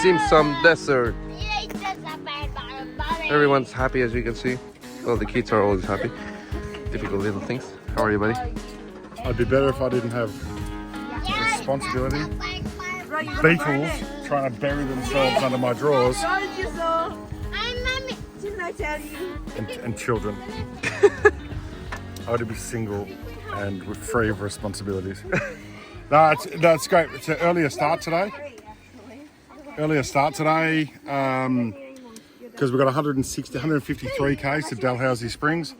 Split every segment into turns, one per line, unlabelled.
Simpson Desert. Everyone's happy, as you can see. Well, the kids are always happy. Difficult little things. How are you, buddy?
I'd be better if I didn't have responsibility. Beetles trying to bury themselves under my drawers. And children. I would be single and free of responsibilities. No, it's great. It's an earlier start today. Because we've got 153 k's to Dalhousie Springs.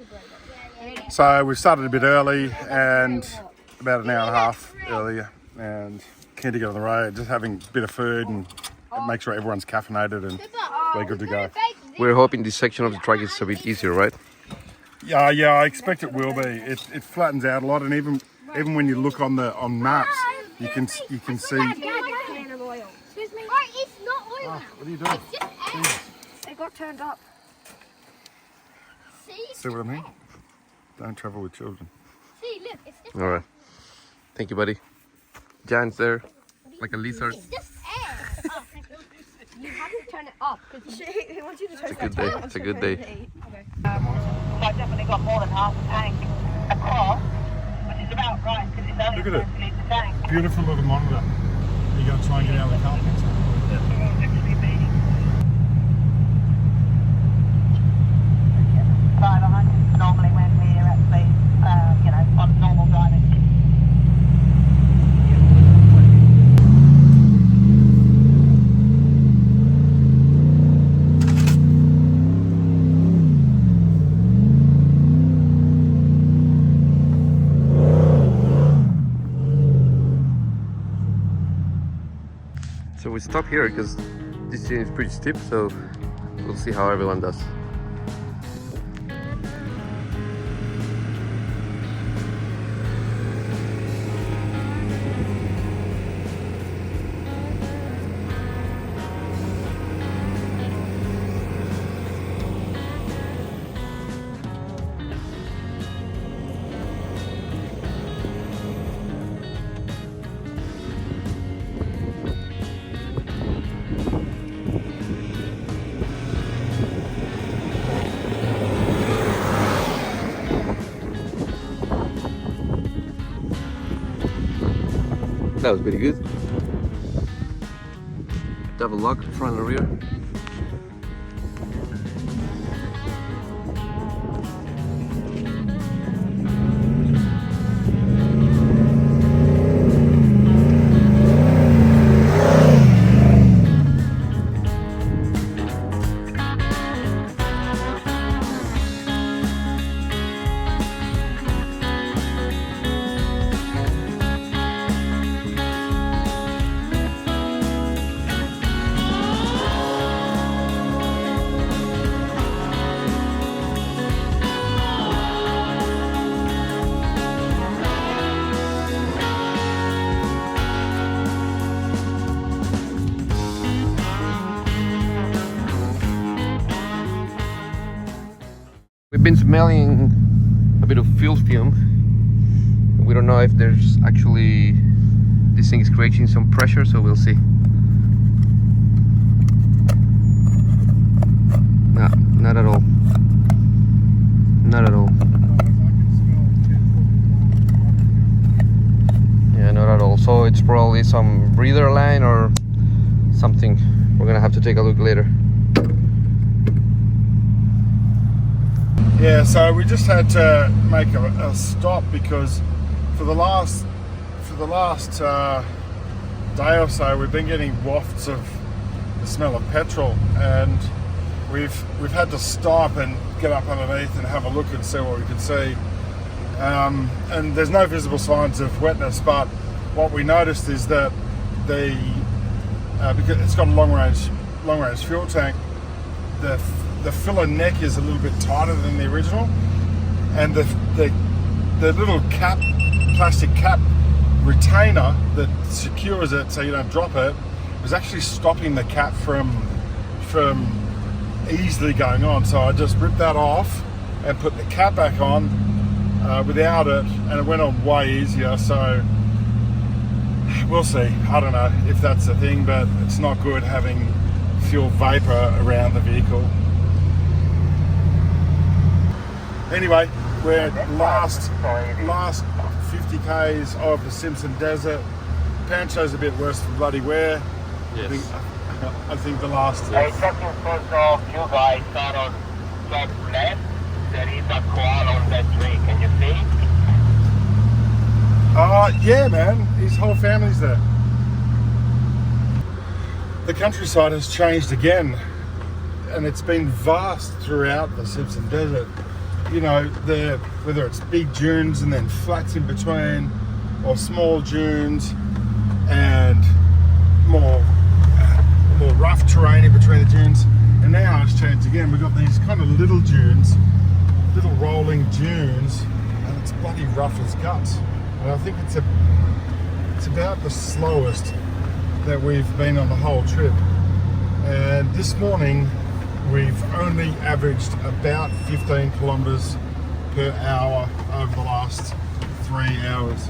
So we started a bit early and about an hour and a half earlier, and keen to get on the road, just having a bit of food and make sure everyone's caffeinated and we're good to go.
We're hoping this section of the track is a bit easier, right?
Yeah, I expect it will be. It flattens out a lot, and even when you look on maps, you can see.
Excuse me. It's not oil.
Oh, what are you doing?
It got turned up.
See what I mean? Don't travel with children.
See, look, it's just
All right. Thank you, buddy. Jan's there, like a lizard.
It's just air. Oh, you have to turn it up because he wants you to turn
It's a good day. It's a good day.
Okay.
I've definitely got more than half a tank across, which is about right because it's only
Look at it.
20 litre tank.
Beautiful little monitor. You got to try and get out of the car picture.
500 normally when we're actually, on normal driving.
So we stop here because this thing is pretty steep, so we'll see how everyone does. That was pretty good. Double lock, front and rear. We've been smelling a bit of fuel fume. We don't know if there's actually, this thing is creating some pressure, so we'll see. No, not at all. Not at all. Yeah, not at all. So it's probably some breather line or something. We're gonna have to take a look later.
Yeah, so we just had to make a stop because for the last day or so we've been getting wafts of the smell of petrol, and we've had to stop and get up underneath and have a look and see what we can see. And there's no visible signs of wetness, but what we noticed is that because it's got a long range fuel tank, the filler neck is a little bit tighter than the original, and the little plastic cap retainer that secures it so you don't drop it was actually stopping the cap from easily going on. So I just ripped that off and put the cap back on without it, and it went on way easier. So we'll see. I don't know if that's a thing, but it's not good having fuel vapor around the vehicle. Anyway, we're at last 50 k's of the Simpson Desert. Pancho's a bit worse than bloody wear.
Yes.
I think the last.
Hey, check your first off. You guys start on top left. There is a koala on that tree. Can you see?
Yeah, man. His whole family's there. The countryside has changed again, and it's been vast throughout the Simpson Desert. You know, whether it's big dunes and then flats in between, or small dunes and more rough terrain in between the dunes. And now it's changed again. We've got these kind of little dunes, little rolling dunes, and it's bloody rough as guts. And I think it's about the slowest that we've been on the whole trip. And this morning we've only averaged about 15 kilometers per hour over the last 3 hours.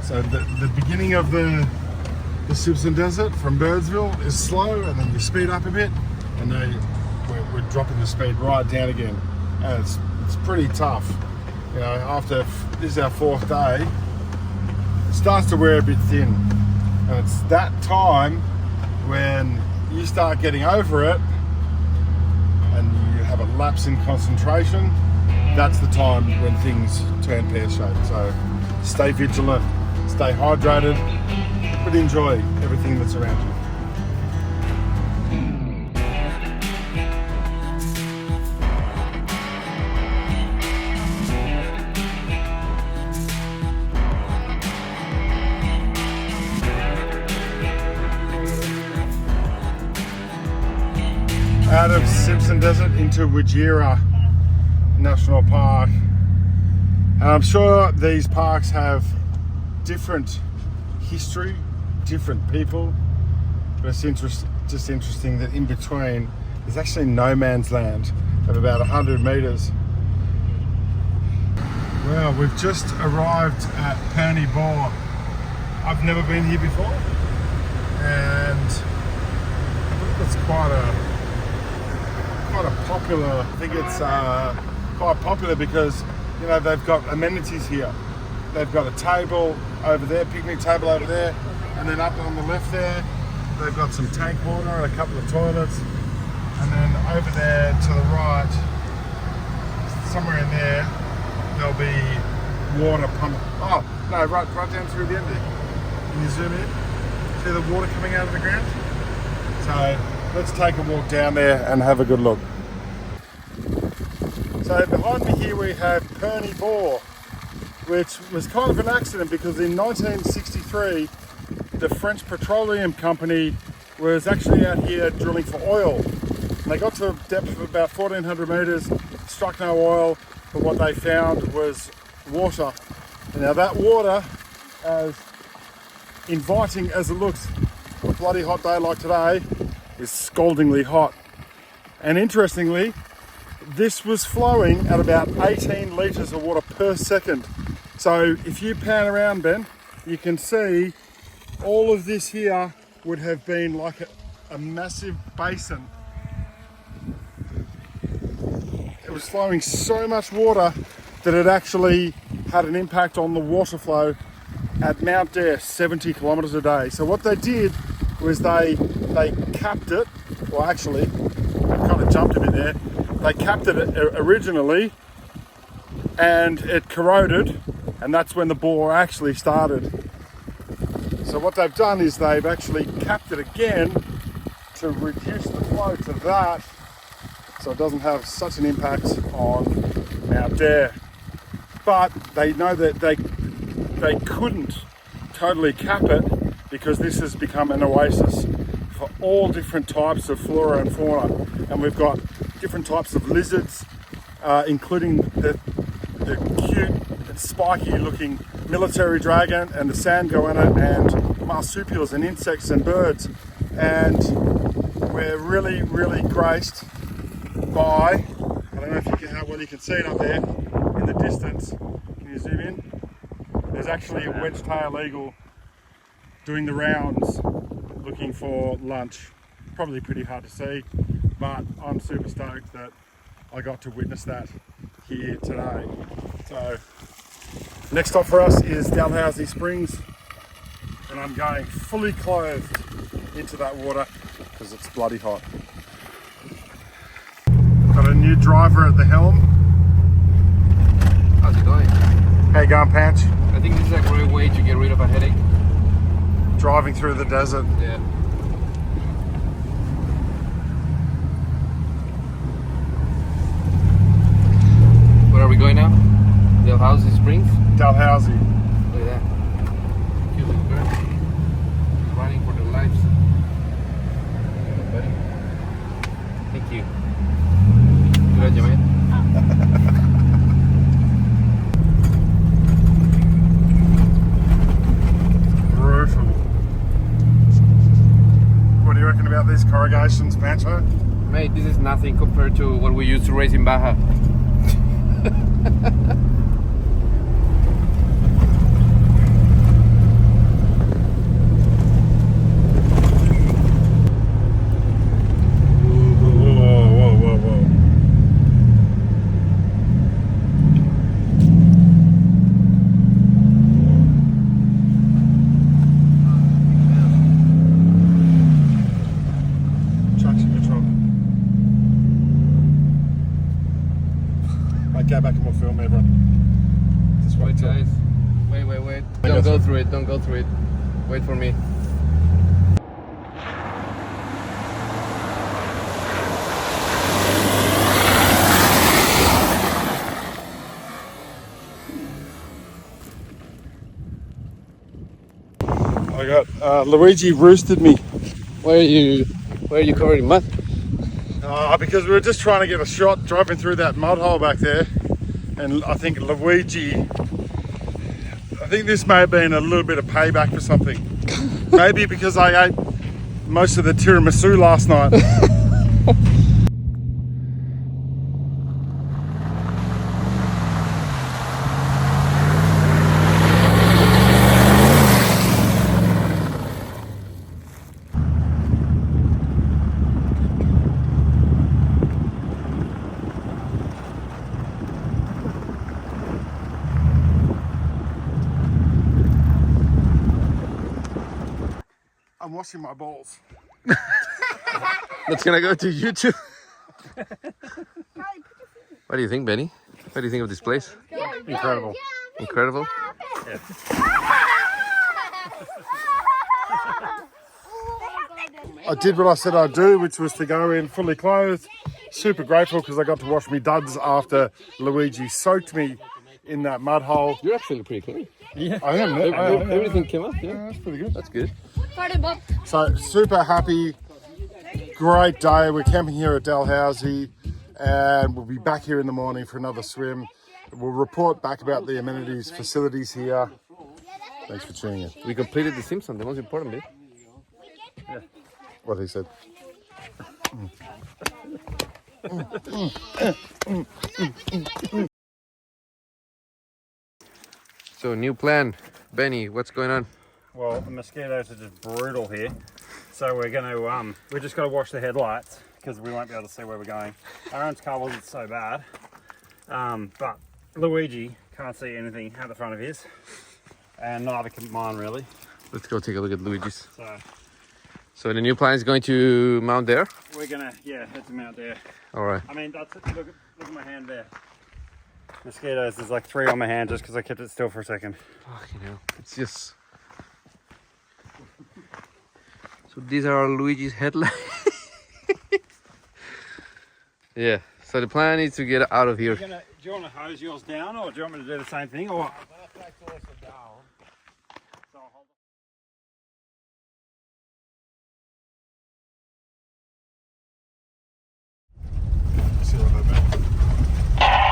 So the beginning of the Simpson Desert from Birdsville is slow, and then you speed up a bit, and we're dropping the speed right down again. And it's pretty tough. You know, after this is our 4th day, it starts to wear a bit thin. And it's that time when you start getting over it and you have a lapse in concentration. That's the time when things turn pear-shaped. So stay vigilant, stay hydrated, but enjoy everything that's around you. Out of Simpson Desert into Wajira National Park. And I'm sure these parks have different history, different people, but it's just interesting that in between there's actually no man's land of about 100 meters. Well, we've just arrived at Purni Bore. I've never been here before, and I believe it's quite a popular. I think it's quite popular because, you know, they've got amenities here. They've got a table over there, picnic table over there, and then up on the left there, they've got some tank water and a couple of toilets, and then over there to the right, somewhere in there, there'll be water pumping. Oh no, right down through the end there. Can you zoom in? See the water coming out of the ground? So let's take a walk down there and have a good look. So behind me here we have Purni Bore, which was kind of an accident because in 1963 the French Petroleum Company was actually out here drilling for oil. And they got to a depth of about 1,400 meters, struck no oil, but what they found was water. And now that water, as inviting as it looks, on a bloody hot day like today, is scaldingly hot. And interestingly, this was flowing at about 18 litres of water per second. So if you pan around, Ben, you can see all of this here would have been like a massive basin. It was flowing so much water that it actually had an impact on the water flow at Mount Dare, 70 kilometres a day. So what they did was they capped it, well actually, I kind of jumped a bit there. They capped it originally and it corroded, and that's when the bore actually started. So what they've done is they've actually capped it again to reduce the flow to that, so it doesn't have such an impact on Mount Dare. But they know that they couldn't totally cap it because this has become an oasis for all different types of flora and fauna. And we've got different types of lizards, including the cute, spiky looking military dragon and the sand goanna, and marsupials and insects and birds. And we're really, really graced by, I don't know if you can, how well you can see it up there in the distance. Can you zoom in? There's actually a wedge-tail eagle doing the rounds looking for lunch. Probably pretty hard to see, but I'm super stoked that I got to witness that here today. So next stop for us is Dalhousie Springs, and I'm going fully clothed into that water because it's bloody hot. Got a new driver at the helm.
How's it going?
How you going, Panch?
I think this is a great way to get rid of a headache.
Driving through the desert.
Yeah. Where are we going now? Dalhousie Springs?
Dalhousie.
Look at that. Cute little bird. Running for their lives. Buddy. Thank you. Good on you, man.
Brutal. What do you reckon about these corrugations, Pancho?
Mate, this is nothing compared to what we used to race in Baja.
Go back and we'll film everyone. Just
Wait,
till-
guys. Wait. Don't go through it. Don't go through it. Wait for me.
I got Luigi roosted me
Where are you covered in mud?
because we were just trying to get a shot driving through that mud hole back there, and I think this may have been a little bit of payback for something. Maybe because I ate most of the tiramisu last night. I'm washing my balls.
That's gonna go to YouTube. What do you think, Benny? What do you think of this place?
Incredible.
Incredible.
I did what I said I'd do, which was to go in fully clothed. Super grateful because I got to wash my duds after Luigi soaked me in that mud hole.
You're actually pretty clean.
Yeah, I am.
Everything came up. Yeah,
That's pretty good.
that's good.
So super happy, great day. We're camping here at Dalhousie, and we'll be back here in the morning for another swim. We'll report back about the amenities, facilities here. Thanks for tuning in.
We completed the Simpson, the most important bit.
What he said.
So new plan, Benny. What's going on?
Well, the mosquitoes are just brutal here, so we're gonna we just got to wash the headlights because we won't be able to see where we're going. Aaron's car wasn't so bad, but Luigi can't see anything at the front of his, and neither can mine really.
Let's go take a look at Luigi's.
So
So the new plan is going to mount there.
we're gonna head to Mount there.
All right.
I mean, that's it. Look at my hand there. Mosquitoes. There's like 3 on my hand just because I kept it still for a second.
Fucking hell. It's just. So these are Luigi's headlights. Yeah. So the plan is to get out of here.
Do you want to hose yours down, or do you want me to do the same thing, or?
See what they mean.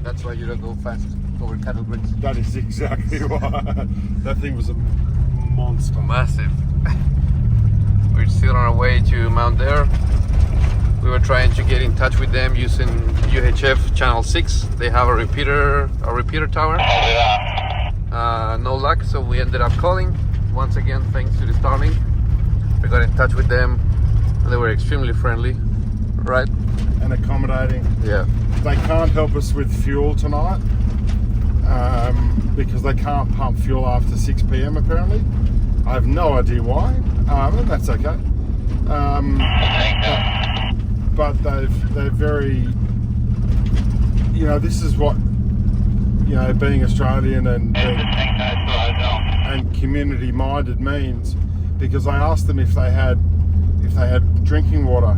That's why you don't go fast over cattle grids.
That is exactly why. That thing was a monster.
Massive. We're still on our way to Mount there. We were trying to get in touch with them using UHF channel 6. They have a repeater tower. No luck, so we ended up calling. Once again, thanks to the Starlink. We got in touch with them. They were extremely friendly, right?
And accommodating.
Yeah.
They can't help us with fuel tonight because they can't pump fuel after 6 p.m. apparently. I have no idea why, and that's okay. But they're very, you know, this is what, you know, being Australian and community minded means, because I asked them if they had drinking water,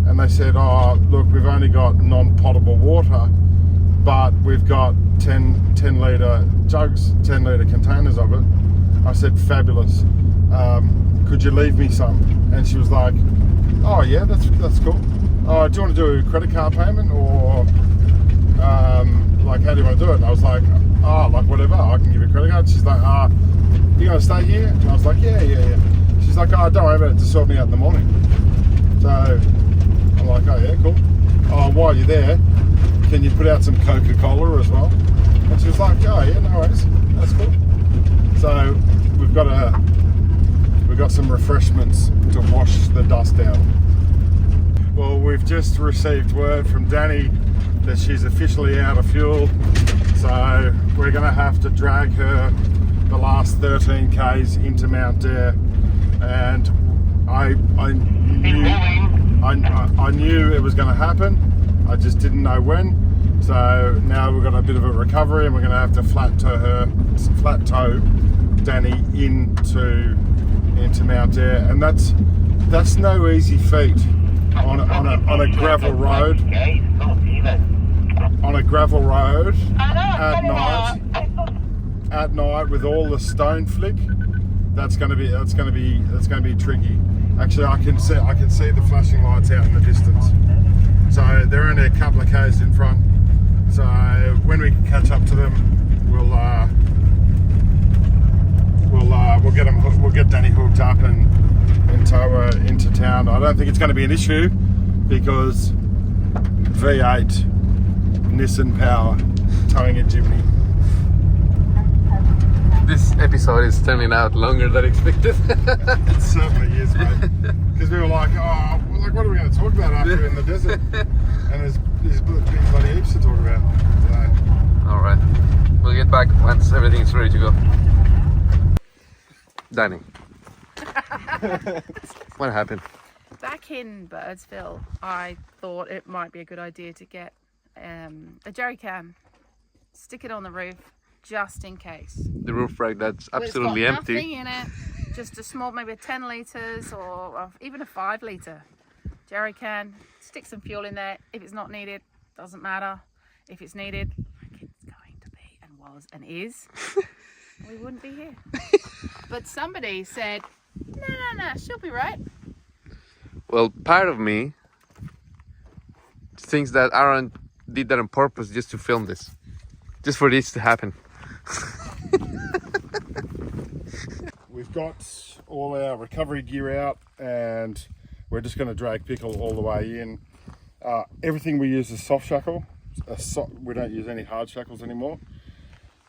and they said, oh look, we've only got non-potable water, but we've got 10 litre jugs, 10 litre containers of it. I said, fabulous, could you leave me some? And she was like, oh yeah, that's cool. Oh, do you want to do a credit card payment, or like, how do you want to do it? And I was like, oh, like whatever, I can give you a credit card. She's like, you gonna stay here? And I was like, yeah. She's like, oh, don't worry about it, to sort me out in the morning. So I'm like, oh yeah, cool. Oh, while you're there, can you put out some Coca-Cola as well? And she was like, oh yeah, no worries, that's cool. So we've got some refreshments to wash the dust down. Well, we've just received word from Danny that she's officially out of fuel, so we're going to have to drag her the last 13 k's into Mount Dare, and I knew it was going to happen. I just didn't know when. So now we've got a bit of a recovery, and we're going to have to flat tow Danny into Mount Dare, and that's no easy feat on a gravel road. On a gravel road at night with all the stone flick. That's going to be tricky. Actually, I can see the flashing lights out in the distance. So they're only a couple of k's in front. So when we can catch up to them, we'll get Danny hooked up and tow her into town. I don't think it's going to be an issue because V8 Nissan power towing a Jimny.
This episode is turning out longer than expected.
It certainly is, mate. Because we were like, what are we going to talk about after in the desert? And there's big bloody heaps to talk about. So.
All right, we'll get back once everything's ready to go. Danny, what happened?
Back in Birdsville, I thought it might be a good idea to get a jerry can, stick it on the roof, just in case.
The roof rack that's absolutely
it's got
empty.
Nothing in it, just a small, maybe a 10 litres or even a 5 litre jerry can. Stick some fuel in there. If it's not needed, doesn't matter. If it's needed, like it's going to be and was and is, we wouldn't be here. But somebody said, no, she'll be right.
Well, part of me thinks that Aaron did that on purpose just to film this, just for this to happen.
We've got all our recovery gear out, and we're just going to drag Pickle all the way in. Everything we use is soft shackle. We don't use any hard shackles anymore.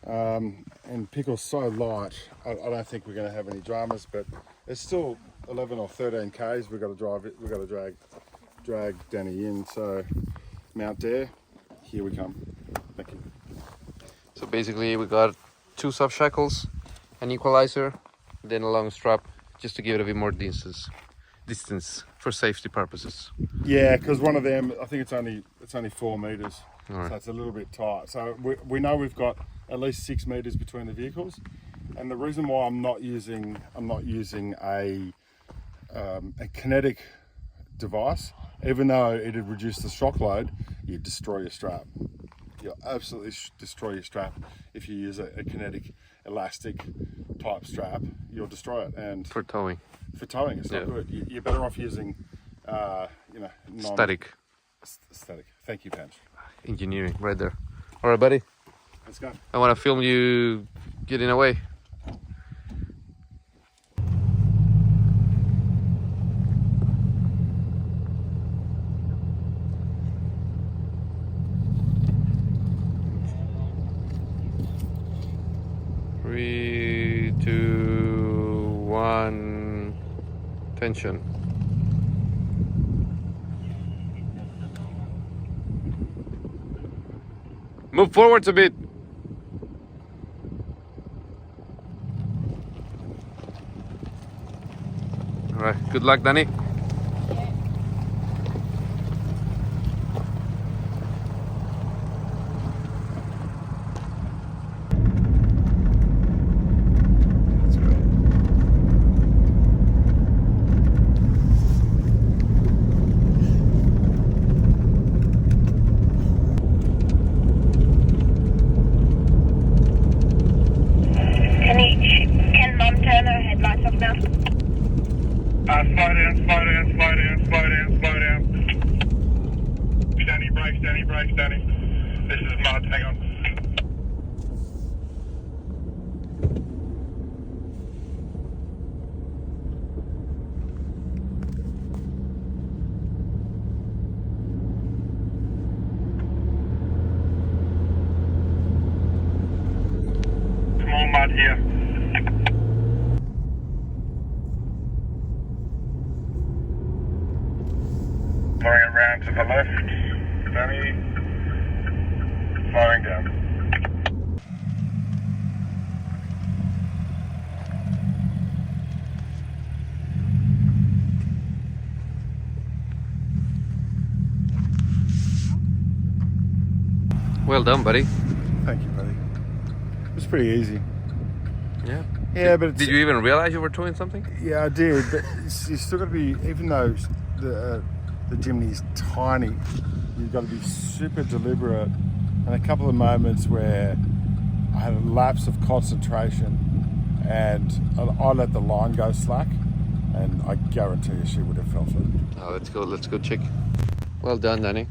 And Pickle's so light, I don't think we're going to have any dramas, but it's still 11 or 13 k's. We've got to drive it. We've got to drag Danny in. So Mount Dare, here we come. Thank you.
So basically, we got 2 soft shackles, an equalizer, then a long strap, just to give it a bit more distance for safety purposes.
Yeah, because one of them, I think it's only 4 meters,
right.
So it's a little bit tight. So we know we've got at least 6 meters between the vehicles, and the reason why I'm not using a kinetic device, even though it'd reduce the shock load, you'd destroy your strap. You'll absolutely destroy your strap if you use a kinetic elastic type strap. You'll destroy it. And
For towing,
it's not good. You're better off using
static.
Static. Thank you, Panch.
Engineering right there. All right, buddy.
Let's go.
I want to film you getting away. Tension. Move forwards a bit. All right. Good luck, Danny.
Can Mum turn her headlights off now?
Slow down, slow down, slow down, slow down, slow down. Danny, brakes, Danny, brakes, Danny. This is mud, hang on. Small mud here. Slowing it round to the left. Danny. Slowing down.
Well done, buddy.
Thank you, buddy. It's pretty easy.
Yeah.
Yeah, but it's,
Did you even realize you were doing something?
yeah, I did. But you still got to be, even though the chimney's tiny, you've got to be super deliberate. And a couple of moments where I had a lapse of concentration, and I let the line go slack, and I guarantee you she would have felt it.
Oh, let's go check. Well done, Danny.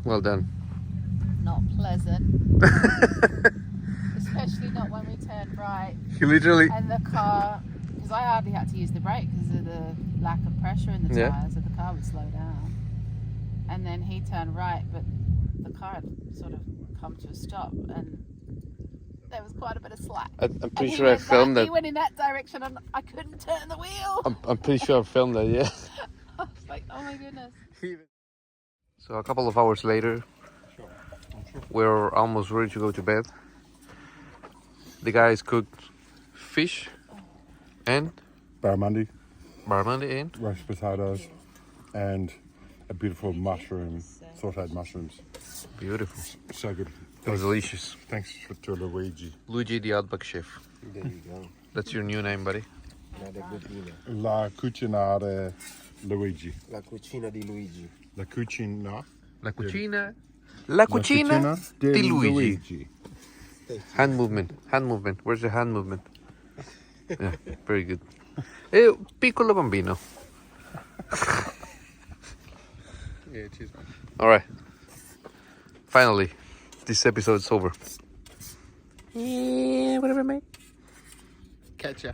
Well done.
Not pleasant. Especially not when we turned right
You literally.
and the car, because I hardly had to use the brake because of the lack of pressure in the
Yeah.
tyres, so the car would slow down. And then he turned right, but the car had sort of come to a stop, and there was quite a bit of slack.
I'm
And
pretty
he
sure I
went
filmed
back,
that.
He went in that direction, and I couldn't turn the wheel.
I'm pretty sure I filmed that. Yeah.
I was like, oh my goodness.
So a couple of hours later, we're almost ready to go to bed. The guys cooked fish and
Barramundi,
barramundi and
roast potatoes, and a beautiful mushroom, sauteed mushrooms.
beautiful.
So good.
It was delicious.
Thanks to Luigi.
Luigi, the outback chef.
There you go.
That's your new name, buddy.
Another good dinner.
La Cucinare Luigi.
La cucina di Luigi.
La Cucina.
La cucina. La cucina di Luigi. Hand movement. Hand movement. Where's the hand movement? Yeah, very good. Piccolo bambino.
Yeah, cheers.
All right. Finally, this episode's over. Yeah, whatever, mate.
Catch ya.